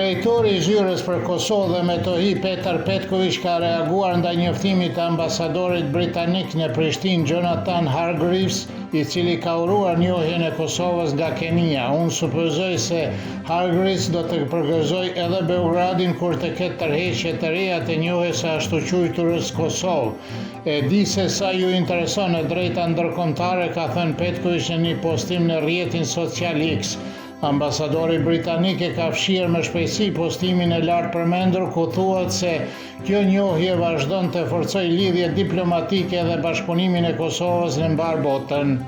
Drejtori i Zyrës për Kosovë dhe Metohi Petar Petković ka reaguar ndaj njoftimit të ambasadorit britanik në Prishtinë Jonathan Hargreaves, i cili ka uruar njohjen e Kosovës nga Kenia. Unë supozoj se Hargreaves do të përgëzoj edhe Beogradin kur të ketë tërheqje të reja të njohjes së ashtu quajturës Kosovë. E di se sa ju intereson e drejta ndërkombëtare, ka thënë Petković në një postim në rrjetin social X. Ambasadori britanik e ka fshirë me shpejtësi postimin e lartë përmendur, ku thuhet se kjo njohje vazhdon të forcojë lidhje diplomatike dhe bashkëpunimin e Kosovës në mbar botën.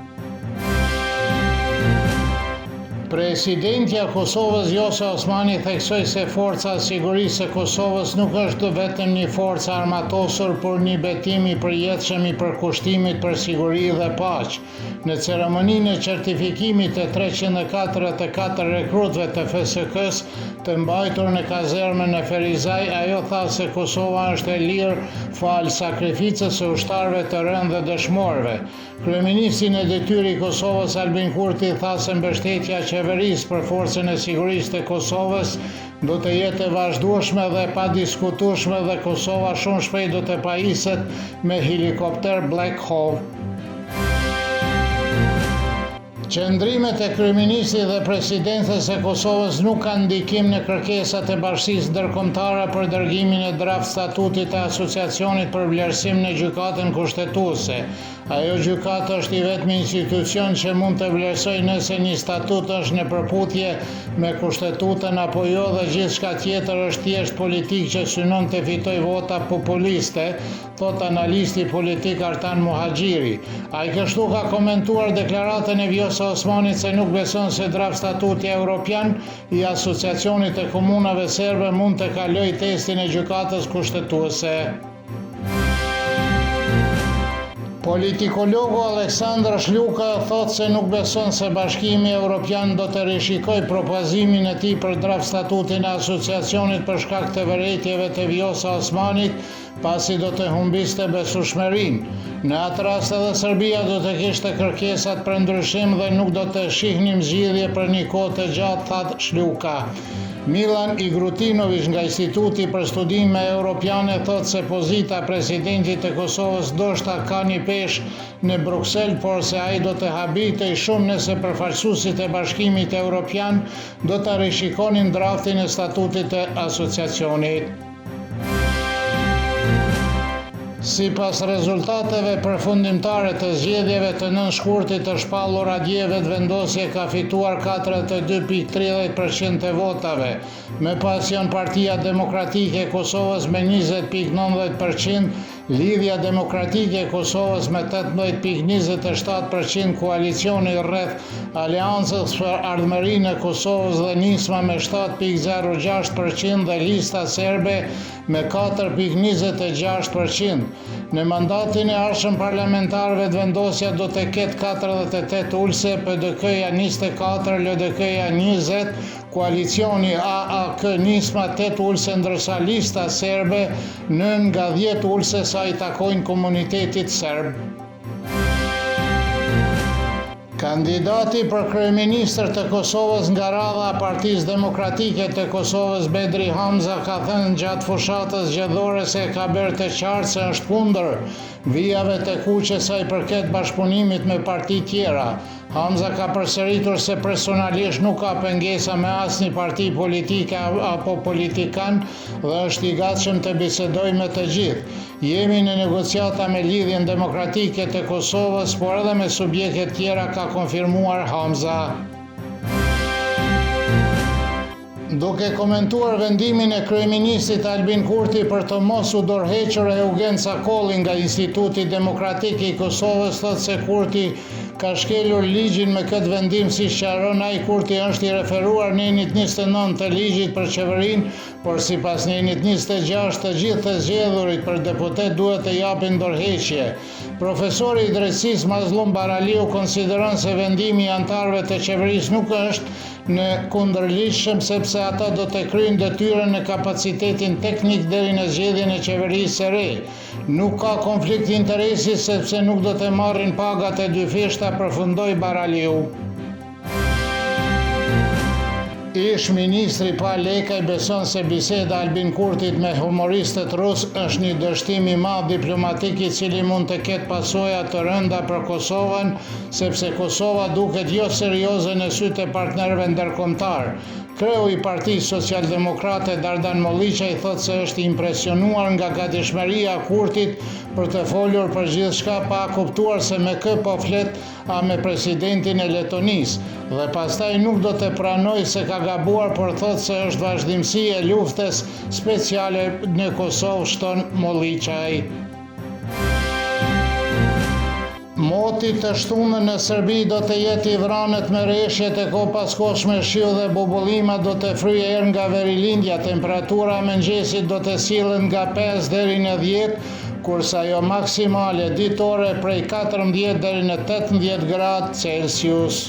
Presidentja Kosovës Vjosa Osmani theksoi se Forca e Sigurisë së Kosovës nuk është vetëm një forcë armatosur, por një betim i përjetshëm i përkushtimit për siguri dhe paqe. Në ceremoninë e certifikimit të 344 rekrutëve të FSK-s të mbajtur në kazermën e Ferizaj, ajo tha se Kosova është e lirë falë sakrificës së ushtarëve të rënë dhe dëshmorëve. Kryeministri në detyrë i Kosovës Albin Kurti tha se mbështetja e qeverisë për forcën e sigurisë të Kosovës do të jetë e vazhdueshme dhe pa diskutueshme dhe Kosova shumë shpejt do të pajiset me helikopter Black Hawk. Qëndrimet e kryeministrit dhe presidentes së Kosovës nuk kanë ndikim në kërkesat e Bashkisë Ndërkombëtare për dërgimin e draft statutit të asociacionit për vlerësim në gjykatën kushtetuese. Ajo gjykatë është i vetmi institucion që mund të vlerësojë nëse një statut është në përputhje me kushtetutën apo jo, dhe gjithçka tjetër është thjesht politik që synon të fitojë vota populiste, thot analisti politik Artan Muhaxhiri. Ai kështu ka komentuar deklaratën e Vjosa Osmanit se nuk beson se draft statuti evropian i asociacionit të komunave serbe mund të kalojë testin e gjykatës kushtetuese. Politikologu Aleksandr Shluka thot se nuk beson se Bashkimi Evropian do të rishikojë propozimin e tij për draft statutin e asociacionit për shkak të vërejtjeve të Vjosa Osmanit, pasi do të humbiste besueshmërinë. Në atë rast edhe Serbia do të kishte kërkesat për ndryshim dhe nuk do të shihnim zgjidhje për një kohë të gjatë, thatë Shluka. Milan Igrutinović nga Instituti për Studime Europiane thot se pozita e presidentit të Kosovës ndoshta ka një peshë në Bruksel, por se ai do të habitej shumë nëse përfaqësuesit e Bashkimit Evropian do të rishikonin draftin e statutit të asociacionit. Sipas rezultateve përfundimtare të zgjedhjeve të 9 shkurtit të shpallura dje, vetëvendosje ka fituar 42.30% të votave, me pas janë Partia Demokratike e Kosovës me 20.90%, Lidhja Demokratike e Kosovës me 18.27%, koalicioni rreth Aleancës për Ardhmërinë e Kosovës dhe Nisma me 7.06% dhe Lista Serbe me 4.26%. Në mandatin e ardhshëm parlamentar vetëvendosja do të ketë 48 ulse, PDK-ja 24, LDK-ja 20, koalicioni AAK Nisma 8 ulse, ndërsa Lista Serbe 9 nga 10 ulse sa i takojnë komunitetit serb. Kandidati për kryeministër të Kosovës nga radha e Partisë Demokratike të Kosovës, Bedri Hamza, ka thënë gjatë fushatës zgjedhore se ka bërë të qartë se është kundër vijave të kuqe sa i përket bashkëpunimit me parti tjera. Hamza ka përsëritur se personalisht nuk ka pengesa me asnjë parti politike apo politikan dhe është i gatshëm të bisedojë me të gjithë. Jemi në negociata me Lidhjen Demokratike të Kosovës, por edhe me subjekte tjera, ka konfirmuar Hamza. Duke komentuar vendimin e kryeministrit Albin Kurti për të mos u dorëhequr Eugen Cakolli nga Instituti Demokratik i Kosovës, thot se Kurti ka shkelur ligjin me këtë vendim, si sqaron ai. Kurti është i referuar në Nenit 29 të ligjit për qeverinë, por sipas Nenit 26 të gjithë të zgjedhurit për deputet duhet të japin dorëheqje. Profesori i drejtësisë Mazlum Baraliu konsideron se vendimi i anëtarëve të qeverisë nuk është në kundërligjshëm, sepse ata do të kryejnë detyrën në kapacitetin teknik deri në zgjedhjen e qeverisë së re. Nuk ka konflikt interesi sepse nuk do të marrin pagat e dy fishta, përfundoi Baraliu. Ish ministri Pa Lekaj beson se biseda e Albin Kurtit me humoristët rus është një dështim i madh diplomatik i cili mund të ketë pasoja të rënda për Kosovën, sepse Kosova duket jo serioze në sytë e partnerëve ndërkombëtar. Kreu i Partisë Socialdemokrate Dardan Molliçaj thotë se është impresionuar nga gatishmëria e Kurtit për të folur për gjithçka pa kuptuar se me kë po flet a me presidentin e Letonisë dhe pastaj nuk do të pranoj se ka gabuar, por thotë se është vazhdimsi e luftës speciale në Kosovë, shton Molliçaj. Moti të shtunën në Serbi do të jetë i vranet me rreshjet e kopaskoshme, shiu dhe bubullima do të fryjë erë nga verilindja, temperatura mëngjesit do të sillen nga 5 deri në 10, kurse ajo maksimale ditore prej 14 deri në 18 gradë Celsius.